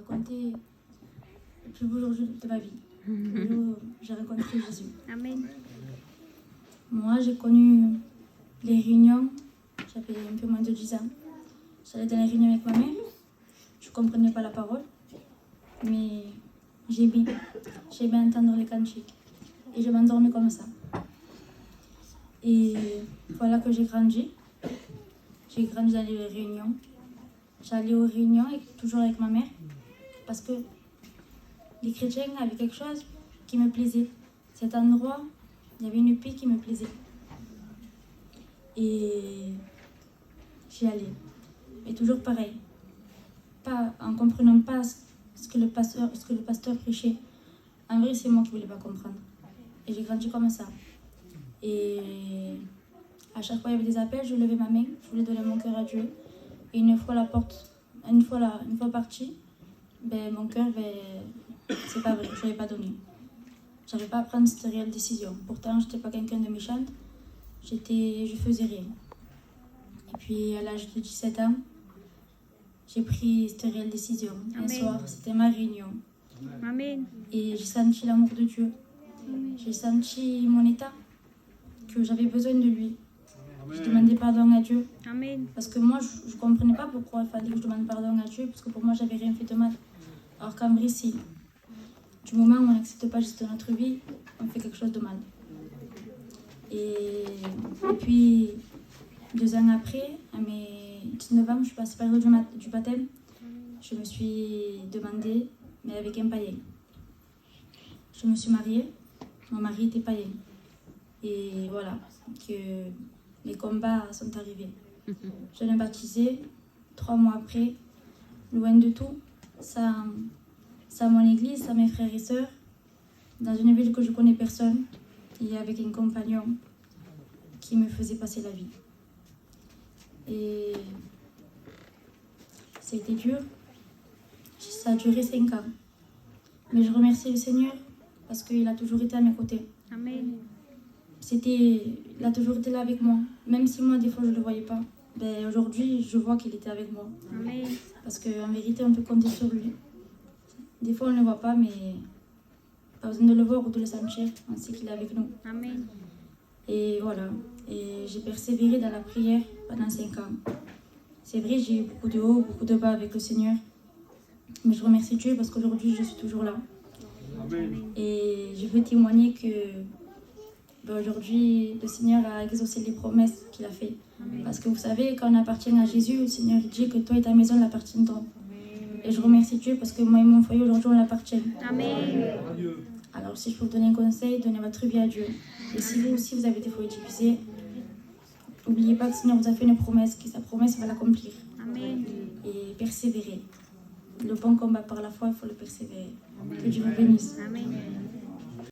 raconter le plus beau jour de ma vie. Le jour où j'ai rencontré Jésus. Amen. Moi, j'ai connu les réunions, j'avais un peu moins de 10 ans. J'allais dans les réunions avec ma mère, je ne comprenais pas la parole, mais j'aimais entendre les cantiques. Et je m'endormais comme ça. Et voilà que j'ai grandi. J'ai grandi dans les réunions. J'allais aux réunions, toujours avec ma mère, parce que les chrétiens avaient quelque chose qui me plaisait. Cet endroit, il y avait une paix qui me plaisait. Et j'y allais. Et toujours pareil. Pas, en ne comprenant pas ce que le pasteur prêchait. En vrai, c'est moi qui ne voulais pas comprendre. Et j'ai grandi comme ça. Et à chaque fois il y avait des appels, je levais ma main, je voulais donner mon cœur à Dieu. Et une fois partie, mon cœur, c'est pas vrai, je ne l'avais pas donné. Je n'avais pas à prendre cette réelle décision. Pourtant, je n'étais pas quelqu'un de méchante, je faisais rien. Et puis, à l'âge de 17 ans, j'ai pris cette réelle décision. Amen. Un soir, c'était ma réunion. Amen. Et j'ai senti l'amour de Dieu. Amen. J'ai senti mon état, que j'avais besoin de lui. Je demandais pardon à Dieu. Amen. Parce que moi, je ne comprenais pas pourquoi il fallait que je demande pardon à Dieu, parce que pour moi, j'avais rien fait de mal. Alors qu'en vrai, si, du moment où on n'accepte pas juste notre vie, on fait quelque chose de mal. Et puis, 2 ans après, à mes 19 ans, je suis passée par le du baptême. Je me suis demandée, mais avec un païen. Je me suis mariée, mon mari était païen. Et voilà, que les combats sont arrivés. Je l'ai baptisé, 3 mois après, loin de tout, sans mon église, sans mes frères et sœurs, dans une ville que je connais personne, et avec un compagnon qui me faisait passer la vie. Et c'était dur, ça a duré 5 ans. Mais je remercie le Seigneur parce qu'il a toujours été à mes côtés. Amen. Il a toujours été là avec moi. Même si moi, des fois, je ne le voyais pas. Aujourd'hui, je vois qu'il était avec moi. Amen. Parce qu'en vérité, on peut compter sur lui. Des fois, on ne le voit pas, mais pas besoin de le voir ou de le sentir. On sait qu'il est avec nous. Amen. Et voilà. Et j'ai persévéré dans la prière pendant 5 ans. C'est vrai, j'ai eu beaucoup de hauts, beaucoup de bas avec le Seigneur. Mais je remercie Dieu parce qu'aujourd'hui, je suis toujours là. Amen. Et je veux témoigner que aujourd'hui, le Seigneur a exaucé les promesses qu'il a faites. Parce que vous savez, quand on appartient à Jésus, le Seigneur dit que toi et ta maison l'appartiendront. Et je remercie Dieu parce que moi et mon foyer, aujourd'hui, on l'appartient. Amen. Alors, si je peux vous donner un conseil, donnez votre vie à Dieu. Et si vous aussi, vous avez des foyers divisés, n'oubliez pas que le Seigneur vous a fait une promesse, que sa promesse va l'accomplir. Amen. Et persévérez. Le bon combat par la foi, il faut le persévérer. Que Dieu vous bénisse. Amen.